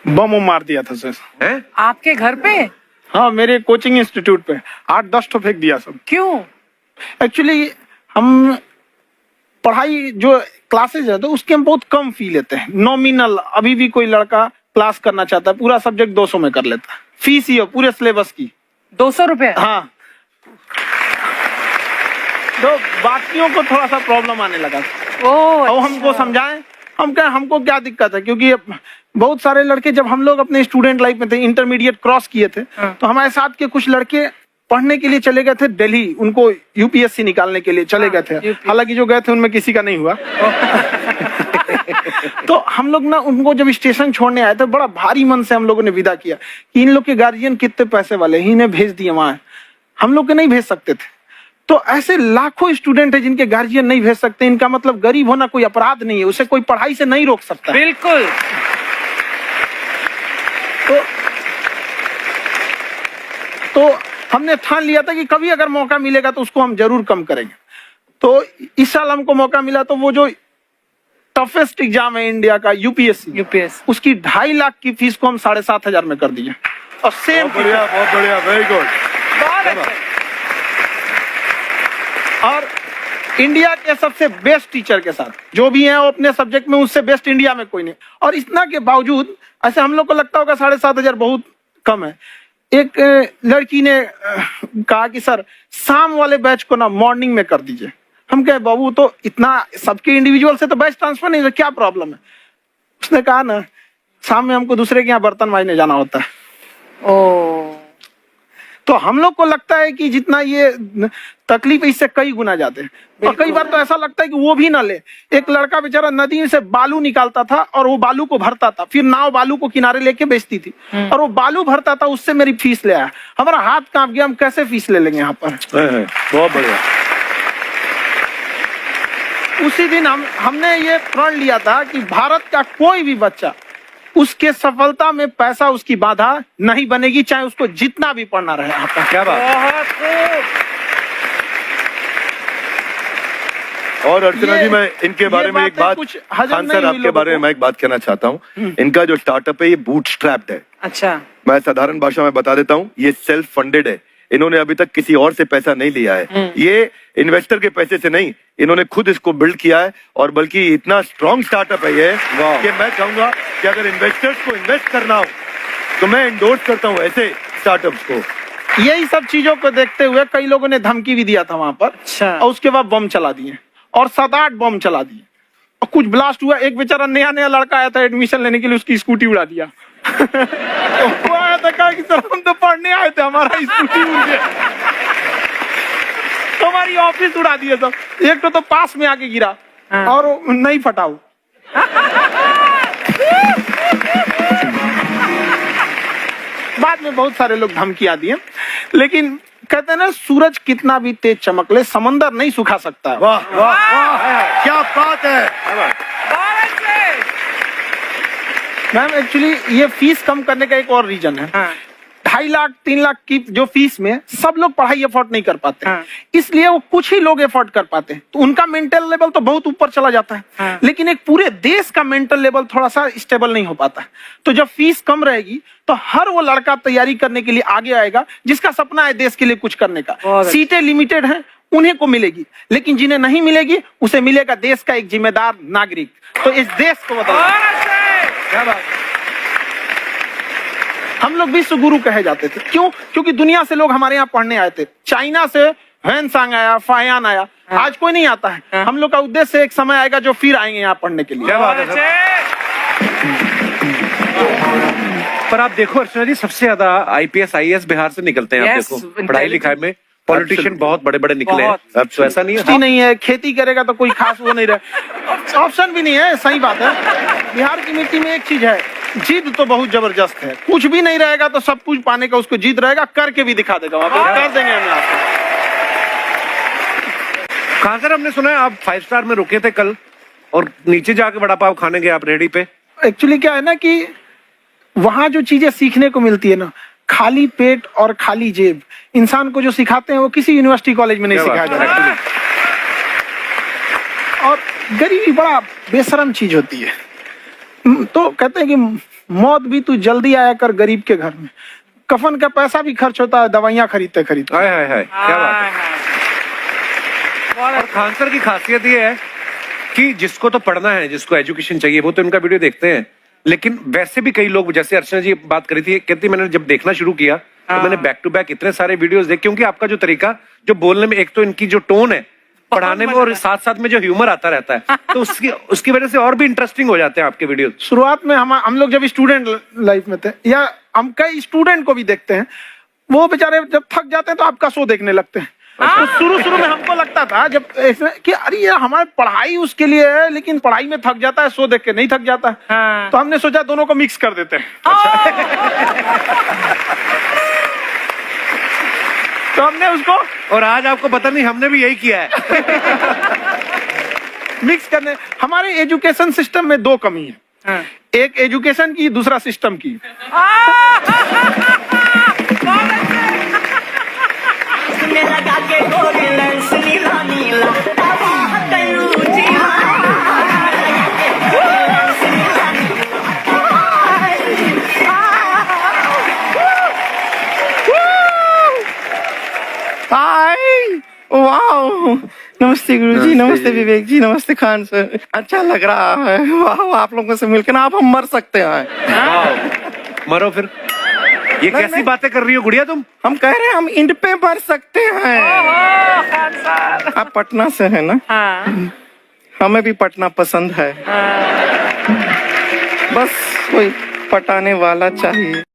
बम मार दिया था सर। हैं? आपके घर पे? हाँ, मेरे कोचिंग इंस्टीट्यूट पे 8-10 ठो फेंक दिया सब। क्यों? एक्चुअली हम पढ़ाई जो क्लासेज है तो उसके हम बहुत कम फी लेते हैं, नॉमिनल। अभी भी कोई लड़का क्लास करना चाहता है, पूरा सब्जेक्ट 200 में कर लेता है, फीस ही हो पूरे सिलेबस की 200 रुपए? हाँ, तो बाकियों को थोड़ा सा प्रॉब्लम आने लगा। और हमको समझाएं, हम क्या, हमको क्या दिक्कत है, क्योंकि बहुत सारे लड़के जब हम लोग अपने स्टूडेंट लाइफ में थे, इंटरमीडिएट क्रॉस किए थे, तो हमारे साथ के कुछ लड़के पढ़ने के लिए चले गए थे दिल्ली, उनको यूपीएससी निकालने के लिए चले गए थे। हालांकि जो गए थे उनमें किसी का नहीं हुआ। तो हम लोग ना उनको जब स्टेशन छोड़ने आए थे, बड़ा भारी मन से हम लोगों ने विदा किया कि इन लोग के गार्जियन कितने पैसे वाले हैं, इन्हें भेज दिए वहां, हम लोग के नहीं भेज सकते थे। तो ऐसे लाखों स्टूडेंट है जिनके गार्जियन नहीं भेज सकते। इनका मतलब गरीब होना कोई अपराध नहीं है, उसे कोई पढ़ाई से नहीं रोक सकता। बिल्कुल। तो हमने ठान लिया था कि कभी अगर मौका मिलेगा तो उसको हम जरूर कम करेंगे। तो इस साल हमको मौका मिला, तो वो जो टफेस्ट एग्जाम है इंडिया का, यूपीएससी, उसकी 2.5 लाख की फीस को हम 7,500 में कर दिए। और सेम, बहुत बढ़िया, वेरी गुड। और इंडिया के सबसे बेस्ट टीचर के साथ, जो भी हैं वो अपने सब्जेक्ट में उससे बेस्ट इंडिया में कोई नहीं। और इतना के बावजूद, ऐसे हम लोग को लगता होगा 7,500 बहुत कम है, एक लड़की ने कहा कि सर शाम वाले बैच को ना मॉर्निंग में कर दीजिए। हम कहे बाबू तो इतना सबके इंडिविजुअल से तो बैच ट्रांसफर नहीं, तो क्या प्रॉब्लम है? उसने कहा ना शाम में हमको दूसरे के यहाँ बर्तन मांजने जाना होता है। तो हम लोग को लगता है कि जितना ये तकलीफ इससे कई गुना ज्यादा है। और कई बार तो ऐसा लगता है कि वो भी ना ले। एक लड़का बेचारा नदी से बालू निकालता था और वो बालू को भरता था, फिर नाव बालू को किनारे लेके बेचती थी, और वो बालू भरता था, उससे मेरी फीस ले आया। हमारा हाथ कांप गया, हम कैसे फीस ले लेंगे यहाँ पर। बहुत बढ़िया। उसी दिन हमने ये प्रण लिया था कि भारत का कोई भी बच्चा, उसके सफलता में पैसा उसकी बाधा नहीं बनेगी, चाहे उसको जितना भी पढ़ना रहे। आपका क्या बात। और अर्चना जी, मैं इनके बारे में एक बात, खान सर आपके बारे में मैं एक बात कहना चाहता हूँ। इनका जो स्टार्टअप है ये बूटस्ट्रैप्ड है। अच्छा। मैं साधारण भाषा में बता देता हूँ, ये सेल्फ फंडेड है। इन्होंने अभी तक किसी और से पैसा नहीं लिया है, ये इन्वेस्टर के पैसे से नहीं, इन्होंने खुद इसको बिल्ड किया है। और बल्कि इतना स्ट्रॉन्ग स्टार्टअप है ये कि मैं कहूंगा कि अगर इन्वेस्टर्स को इन्वेस्ट करना हो तो मैं इंडोर्स करता हूँ ऐसे स्टार्टअप्स को। यही सब चीजों को देखते हुए कई लोगों ने धमकी भी दिया था वहां पर। अच्छा। और उसके बाद बम चला दिए, और 7-8 बम चला दिए, और कुछ ब्लास्ट हुआ। एक बेचारा नया लड़का आया था एडमिशन लेने के लिए, उसकी स्कूटी उड़ा दिया। वो आया था, कहा कि सर हम तो पढ़ने आए थे, हमारा स्कूटी उड़ गया, हमारी ऑफिस उड़ा दिए सब। एक तो पास में आके गिरा और नहीं फटा वो। बाद में बहुत सारे लोग धमकियां दिए, लेकिन कहते हैं ना, सूरज कितना भी तेज चमक ले, समंदर नहीं सुखा सकता। वाह वाह वाह, क्या बात है। मैम एक्चुअली ये फीस कम करने का एक और रीजन है। 2.5 लाख 3 लाख की जो फीस में सब लोग पढ़ाई एफोर्ड नहीं कर पाते, इसलिए वो कुछ ही लोग एफोर्ड कर पाते हैं, तो उनका मेंटल लेवल तो बहुत ऊपर चला जाता है। लेकिन एक पूरे देश का मेंटल लेवल थोड़ा सा स्टेबल नहीं हो पाता। तो जब फीस कम रहेगी तो हर वो लड़का तैयारी करने के लिए आगे आएगा जिसका सपना है देश के लिए कुछ करने का। सीटें लिमिटेड हैं, उन्हें को मिलेगी, लेकिन जिन्हें नहीं मिलेगी उसे मिलेगा देश का एक जिम्मेदार नागरिक। तो इस देश को बदलना। हम लोग विश्व गुरु कहे जाते थे, क्यों? क्योंकि दुनिया से लोग हमारे यहाँ पढ़ने आए थे। चाइना से ह्वेनसांग आया, फायान आया, आज कोई नहीं आता है। हम लोग का उद्देश्य एक समय आएगा जो फिर आएंगे यहाँ पढ़ने के लिए। क्या बात है। पर आप देखो अर्चना जी, सबसे ज्यादा IPS IAS बिहार से निकलते हैं। आप देखो पढ़ाई लिखाई में पॉलिटिशियन बहुत बड़े बड़े निकले हैं। अब तो ऐसा नहीं है, नहीं है, खेती करेगा तो कोई खास वो नहीं रहे, ऑप्शन भी नहीं है। सही बात है। बिहार की मिट्टी में एक चीज है, जिद तो बहुत जबरदस्त है। कुछ भी नहीं रहेगा तो सब कुछ पाने का उसको जिद रहेगा, करके भी दिखा देगा, कर देंगे हमें आपको। कहाँ सर, हमने सुना है आप 5 स्टार में रुके थे कल और नीचे जाके वड़ा पाव खाने गए आप रेडी पे। एक्चुअली क्या है ना कि वहां जो चीजें सीखने को मिलती है ना, खाली पेट और खाली जेब इंसान को जो सिखाते हैं वो किसी यूनिवर्सिटी कॉलेज में नहीं सिखाया जाता। और गरीबी बड़ा बेशरम चीज होती है। तो कहते हैं कि मौत भी तू जल्दी आया कर गरीब के घर में, कफन का पैसा भी खर्च होता है दवाइयां खरीदते खरीदते। हाय हाय हाय, क्या बात है। और खान सर की खासियत ये है कि जिसको तो पढ़ना है, जिसको एजुकेशन चाहिए, वो तो इनका वीडियो देखते हैं, लेकिन वैसे भी कई लोग, जैसे अर्चना जी बात करी थी, कहती मैंने जब देखना शुरू किया तो मैंने बैक टू बैक इतने सारे वीडियोस देखे, क्योंकि आपका जो तरीका जो बोलने में, एक तो इनकी जो टोन है पढ़ाने में, और साथ साथ में जो ह्यूमर आता रहता है, तो उसकी वजह से और भी इंटरेस्टिंग हो जाते हैं आपके वीडियो। शुरुआत में हम लोग जब स्टूडेंट लाइफ में थे, या हम कई स्टूडेंट को भी देखते हैं, वो बेचारे जब थक जाते हैं तो आपका शो देखने लगते हैं। तो शुरू में हमको लगता था जब कि अरे यार हमारी पढ़ाई उसके लिए है, लेकिन पढ़ाई में थक जाता है, शो देख के नहीं थक जाता। तो हमने सोचा दोनों को मिक्स कर देते हैं। तो हमने उसको, और आज आपको पता नहीं हमने भी यही किया है। मिक्स करने। हमारे एजुकेशन सिस्टम में दो कमी है, एक एजुकेशन की, दूसरा सिस्टम की। लगा के गोरी लेंस नीला नीला हाय, वाह, नमस्ते गुरुजी, नमस्ते विवेक जी, नमस्ते खान सर। अच्छा लग रहा है, वाह, आप लोगों से मिलकर ना अब हम मर सकते हैं। मरो फिर। ये कैसी बातें कर रही हो गुड़िया तुम? हम कह रहे हैं हम इंड पे मर सकते हैं। आप पटना से है ना? हमें भी पटना पसंद है, बस कोई पटाने वाला चाहिए।